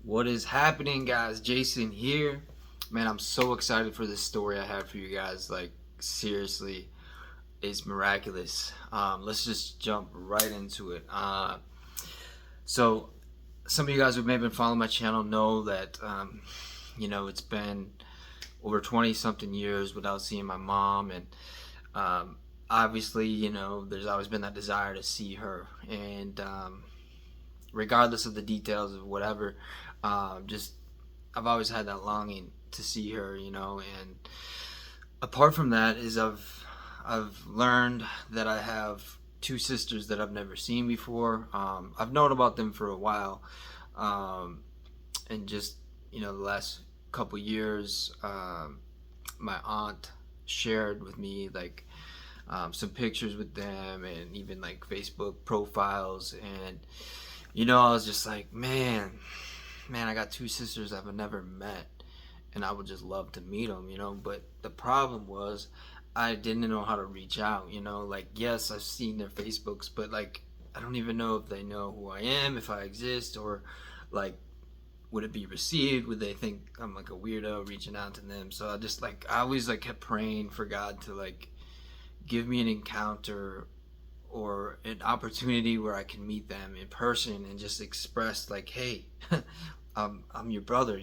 What is happening, guys? Jason here. Man, I'm so excited for this story I have for you guys. Like, seriously, it's miraculous. Let's just jump right into it. So, some of you guys who may have been following my channel know that, it's been over 20 something years without seeing my mom. And obviously, there's always been that desire to see her. And regardless of the details of whatever, just I've always had that longing to see her, and apart from that is I've learned that I have two sisters that I've never seen before. I've known about them for a while, um, and just the last couple years, my aunt shared with me like some pictures with them and even like Facebook profiles, and I was just like, man, I got two sisters I've never met, and I would just love to meet them, But the problem was, I didn't know how to reach out, Like, yes, I've seen their Facebooks, but like, I don't even know if they know who I am, if I exist, or like, would it be received? Would they think I'm like a weirdo reaching out to them? So I always like kept praying for God to like give me an encounter or an opportunity where I can meet them in person and just express like, hey, I'm your brother,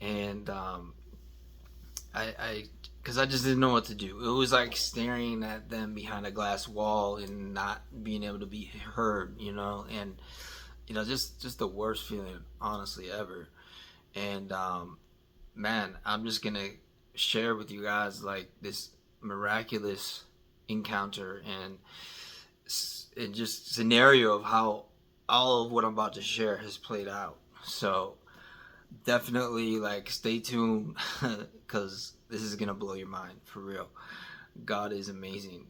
and I because I just didn't know what to do. It was like staring at them behind a glass wall and not being able to be heard, and just the worst feeling, honestly, ever. And man, I'm just gonna share with you guys like this miraculous encounter and just scenario of how all of what I'm about to share has played out. So definitely like stay tuned because this is gonna blow your mind for real. God is amazing.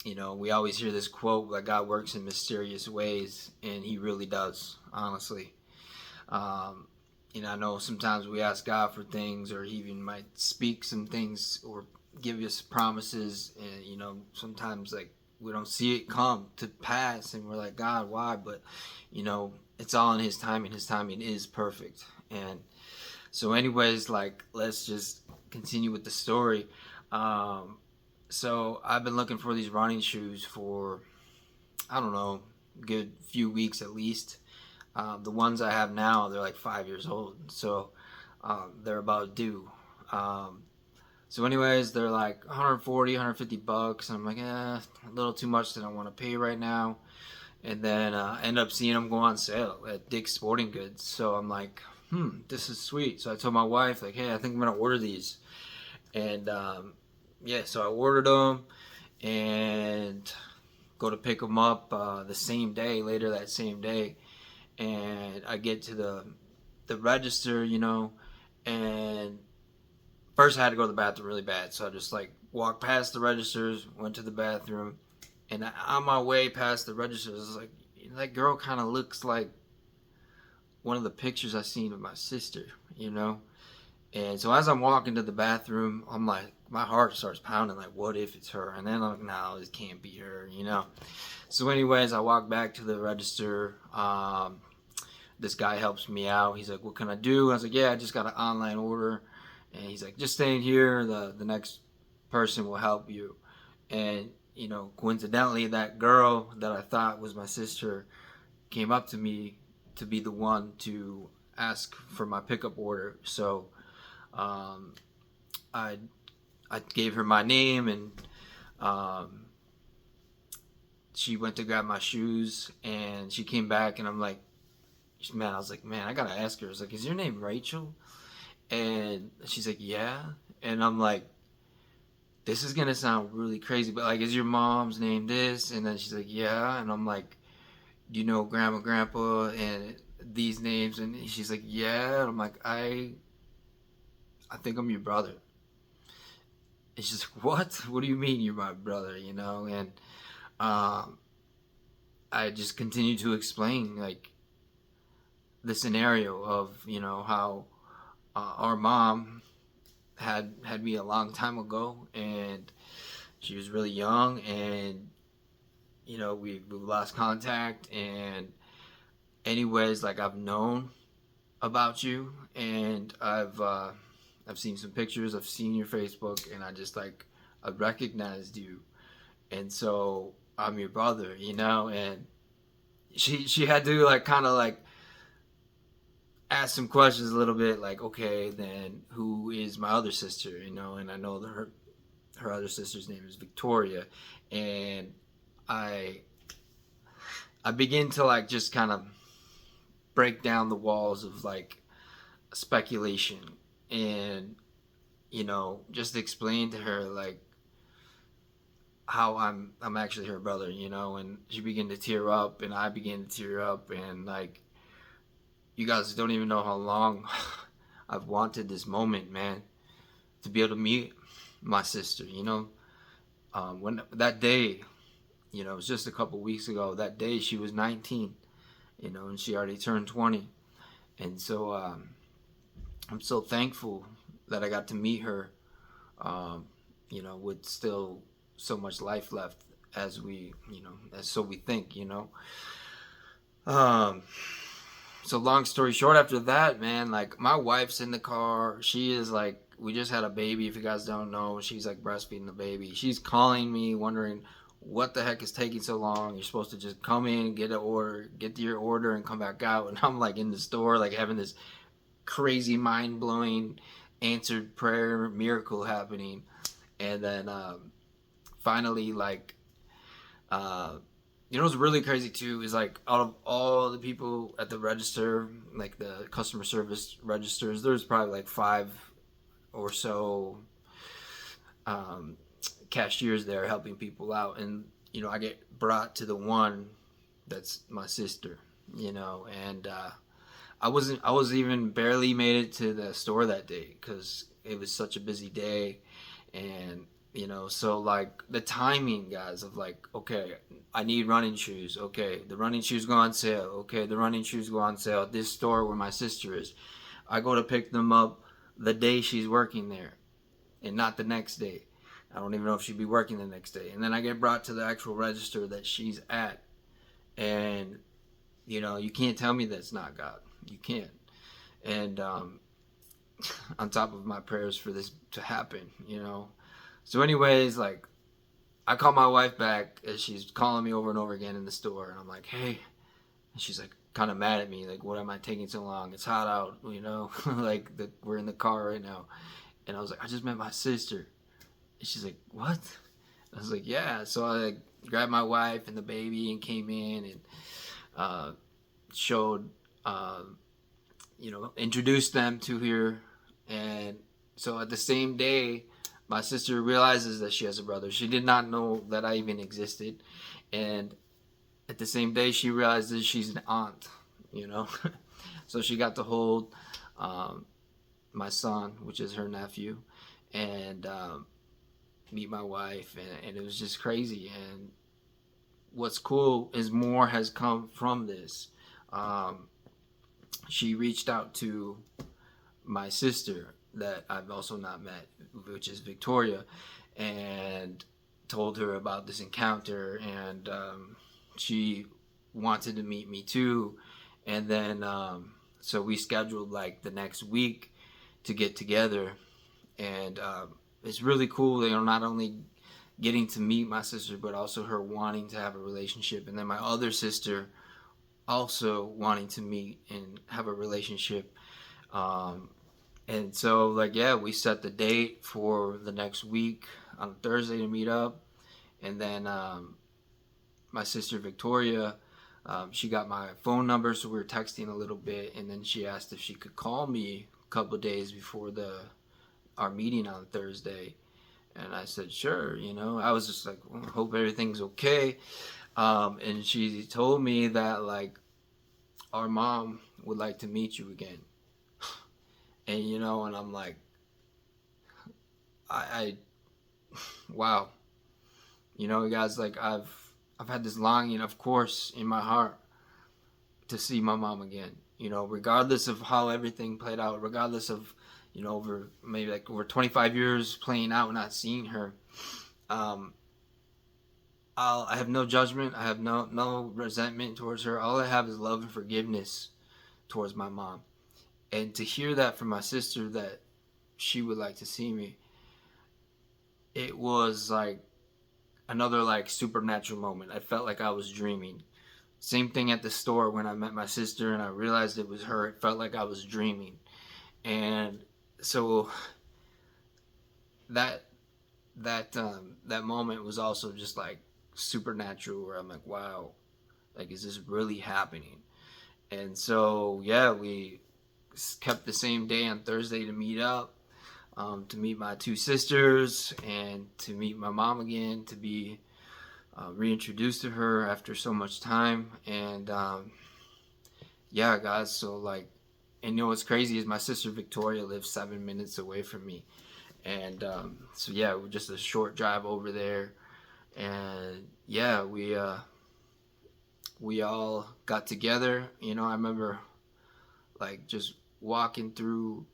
We always hear this quote like God works in mysterious ways, and He really does. Honestly, um, I know sometimes we ask God for things, or He even might speak some things, or give us promises, and sometimes like we don't see it come to pass, and we're like, God, why? But it's all in His timing. His timing is perfect, and so, anyways, like let's just continue with the story. Um, so I've been looking for these running shoes for I don't know, a good few weeks at least. The ones I have now, they're like 5 years old, so they're about due. Um, so, anyways, they're like 140, 150 bucks. And I'm like, a little too much that I want to pay right now. And then end up seeing them go on sale at Dick's Sporting Goods. So I'm like, this is sweet. So I told my wife, like, hey, I think I'm gonna order these. And yeah, so I ordered them and go to pick them up the same day, later that same day. And I get to the register, and first I had to go to the bathroom really bad. So I just like walked past the registers, went to the bathroom, and on my way past the registers, I was like, that girl kind of looks like one of the pictures I seen of my sister, And so as I'm walking to the bathroom, I'm like, my heart starts pounding, like, what if it's her? And then I'm like, no, this can't be her. So, anyways, I walk back to the register. This guy helps me out. He's like, what can I do? I was like, yeah, I just got an online order. And he's like, just stay in here. The next person will help you. And, coincidentally, that girl that I thought was my sister came up to me to be the one to ask for my pickup order. So um, I I gave her my name, and um, she went to grab my shoes, and she came back, and I'm like, man, I was like, man, I gotta ask her. I was like, is your name Rachel? And she's like, yeah. And I'm like, this is gonna sound really crazy, but like, is your mom's name this? And then she's like, yeah. And I'm like, do you know grandma, grandpa, and these names? And she's like, yeah. And I'm like, I think I'm your brother. And she's like, what do you mean you're my brother? And um, I just continue to explain like the scenario of how our mom had me a long time ago, and she was really young, and we lost contact. And anyways, like, I've known about you, and I've seen some pictures. I've seen your Facebook, and I just like I recognized you, and so I'm your brother, you know. And she had to like kind of like ask some questions a little bit, like, okay, then who is my other sister, you know? And I know that her other sister's name is Victoria, and I I begin to like just kind of break down the walls of like speculation, and just explain to her like how I'm actually her brother, you know. And she began to tear up, and I began to tear up, and like, you guys don't even know how long I've wanted this moment, man, to be able to meet my sister, you know. When that day, it was just a couple weeks ago. That day she was 19, and she already turned 20. And so I'm so thankful that I got to meet her, with still so much life left, as as so we think, Um, so long story short, after that, man, like my wife's in the car. She is like, we just had a baby. If you guys don't know, she's like breastfeeding the baby. She's calling me, wondering what the heck is taking so long. You're supposed to just come in, get an order, get your order, and come back out. And I'm like in the store, like having this crazy, mind blowing answered prayer miracle happening. And then finally, like, what's really crazy too is like out of all the people at the register, like the customer service registers, there's probably like five or so um, cashiers there helping people out, and I get brought to the one that's my sister, and I was even barely made it to the store that day because it was such a busy day, and so like the timing, guys, of like, okay, I need running shoes. Okay, the running shoes go on sale. Okay, the running shoes go on sale at this store where my sister is. I go to pick them up the day she's working there, and not the next day. I don't even know if she'd be working the next day. And then I get brought to the actual register that she's at, and you can't tell me that's not God. You can't. And on top of my prayers for this to happen, So, anyways, like, I call my wife back as she's calling me over and over again in the store, and I'm like, hey, and she's like kind of mad at me, like, what am I taking so long? It's hot out, like we're in the car right now. And I was like, I just met my sister. And she's like, what? I was like, yeah. So I like grabbed my wife and the baby and came in and showed, introduced them to her. And so at the same day, my sister realizes that she has a brother. She did not know that I even existed. And at the same day, she realizes she's an aunt, So she got to hold my son, which is her nephew, and meet my wife. And it was just crazy. And what's cool is more has come from this. She reached out to my sister that I've also not met, which is Victoria, and told her about this encounter, and she wanted to meet me too. And then so we scheduled like the next week to get together, and it's really cool, not only getting to meet my sister, but also her wanting to have a relationship, and then my other sister also wanting to meet and have a relationship. And so, like, yeah, we set the date for the next week on Thursday to meet up. And then my sister Victoria, she got my phone number, so we were texting a little bit. And then she asked if she could call me a couple of days before our meeting on Thursday. And I said, sure, I was just like, well, hope everything's okay. And she told me that, like, our mom would like to meet you again. And, and I'm like, I wow. Guys, like, I've had this longing, of course, in my heart to see my mom again. Regardless of how everything played out, regardless of, over maybe like over 25 years playing out, not seeing her. I have no judgment. I have no resentment towards her. All I have is love and forgiveness towards my mom. And to hear that from my sister that she would like to see me, it was like another like supernatural moment. I felt like I was dreaming. Same thing at the store when I met my sister and I realized it was her. It felt like I was dreaming. And so that that moment was also just like supernatural where I'm like, wow, like is this really happening? And so yeah, we kept the same day on Thursday to meet up, to meet my two sisters and to meet my mom again, to be reintroduced to her after so much time. And yeah, guys, so like, and you know what's crazy is my sister Victoria lives 7 minutes away from me. And so yeah, we're just a short drive over there. And yeah, we all got together. You know, I remember like just walking through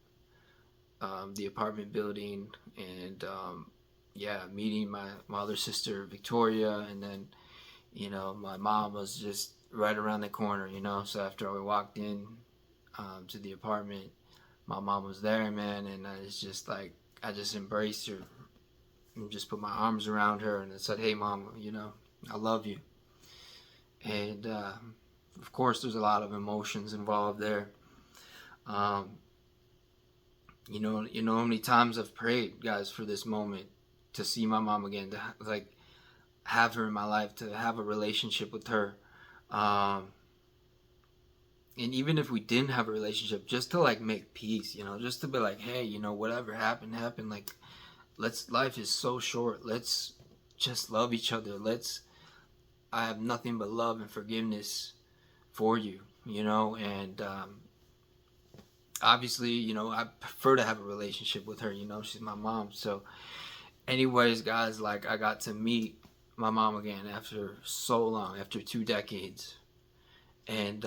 the apartment building and yeah, meeting my other sister Victoria, and then you know my mom was just right around the corner. You know, so after I walked in to the apartment, my mom was there, man, and I was just like I just embraced her and just put my arms around her and I said, "Hey, mom, you know, I love you." And of course, there's a lot of emotions involved there. Um, you know how many times I've prayed, guys, for this moment to see my mom again, to like have her in my life, to have a relationship with her. Um, and even if we didn't have a relationship, just to like make peace, you know, just to be like, hey, you know, whatever happened, happened. Like, life is so short. Let's just love each other. I have nothing but love and forgiveness for you, you know, and obviously, you know, I prefer to have a relationship with her, you know, she's my mom. So, anyways, guys, like, I got to meet my mom again after so long, after 2 decades. And,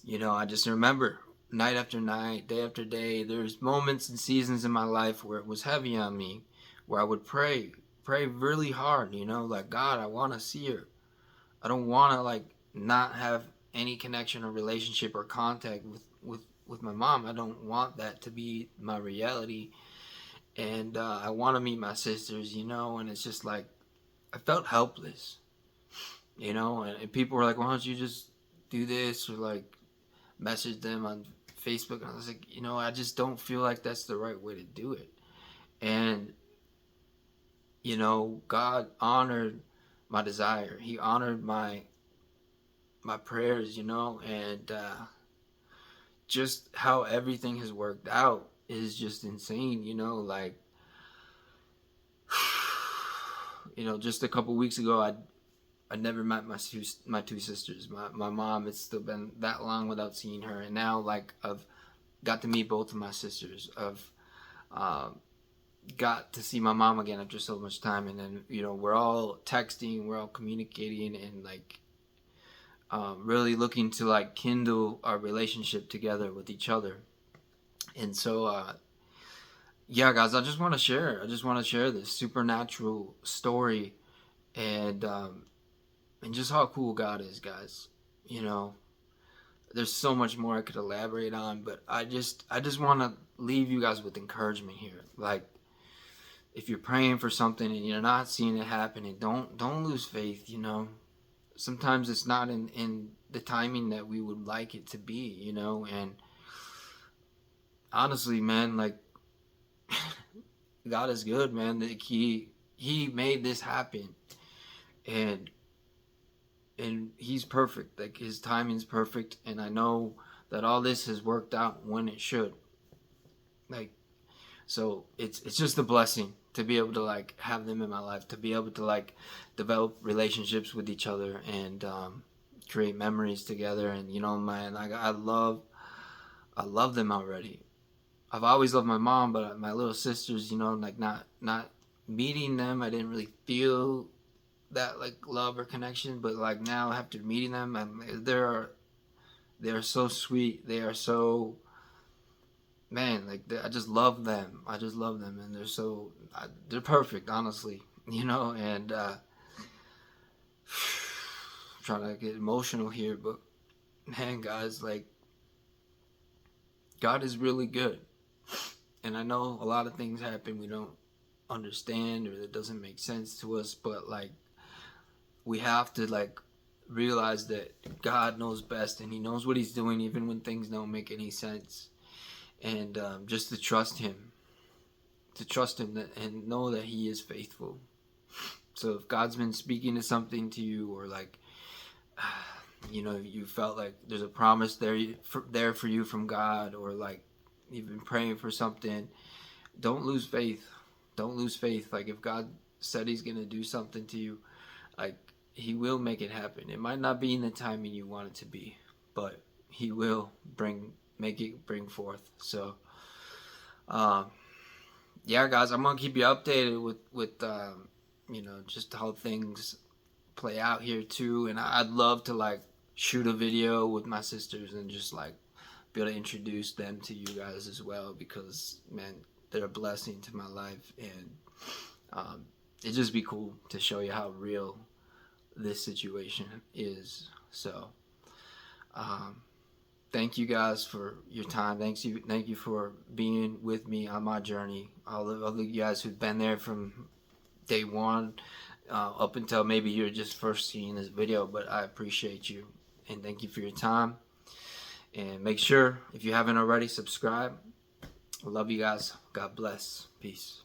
you know, I just remember night after night, day after day, there's moments and seasons in my life where it was heavy on me, where I would pray really hard, you know, like, God, I want to see her. I don't want to, like, not have any connection or relationship or contact with my mom. I don't want that to be my reality. And I want to meet my sisters, you know, and it's just like, I felt helpless, you know, and people were like, why don't you just do this or like message them on Facebook? And I was like, you know, I just don't feel like that's the right way to do it. And, you know, God honored my desire. He honored my prayers, you know, and just how everything has worked out is just insane, you know, like you know, just a couple weeks ago I never met my two sisters. My mom, it's still been that long without seeing her, and now like I've got to meet both of my sisters. I've um, got to see my mom again after so much time, and then you know we're all texting, we're all communicating, and like really looking to like kindle our relationship together with each other. And so yeah, guys, I just want to share this supernatural story, and and just how cool God is, guys. You know, there's so much more I could elaborate on, but I just want to leave you guys with encouragement here. Like, if you're praying for something and you're not seeing it happening, don't lose faith. You know, sometimes it's not in the timing that we would like it to be. You know, and honestly, man, like God is good, man. Like he made this happen, and he's perfect. Like his timing's perfect, and I know that all this has worked out when it should. Like, so it's just a blessing to be able to like have them in my life, to be able to like develop relationships with each other and create memories together. And you know, man, like I love them already. I've always loved my mom, but my little sisters, you know, like not meeting them, I didn't really feel that like love or connection. But like now, after meeting them, and they're so sweet. They are so, man, like I just love them. I just love them, and they're perfect, honestly. You know, and I'm trying to get emotional here, but man, guys, like, God is really good. And I know a lot of things happen we don't understand or that doesn't make sense to us, but like, we have to like realize that God knows best and He knows what He's doing even when things don't make any sense. And just to trust Him and know that He is faithful. So if God's been speaking to something to you, or like, you felt like there's a promise there for you from God, or like you've been praying for something, don't lose faith. Don't lose faith. Like, if God said He's gonna do something to you, like, He will make it happen. It might not be in the timing you want it to be, but He will bring forth. So, um, yeah, guys, I'm gonna keep you updated with just how things play out here too. And I'd love to like shoot a video with my sisters and just like be able to introduce them to you guys as well, because man, they're a blessing to my life. And it'd just be cool to show you how real this situation is. So thank you guys for your time. Thank you for being with me on my journey. All the you guys who've been there from day one, up until maybe you're just first seeing this video, but I appreciate you and thank you for your time. And make sure, if you haven't already, subscribe. I love you guys. God bless. Peace.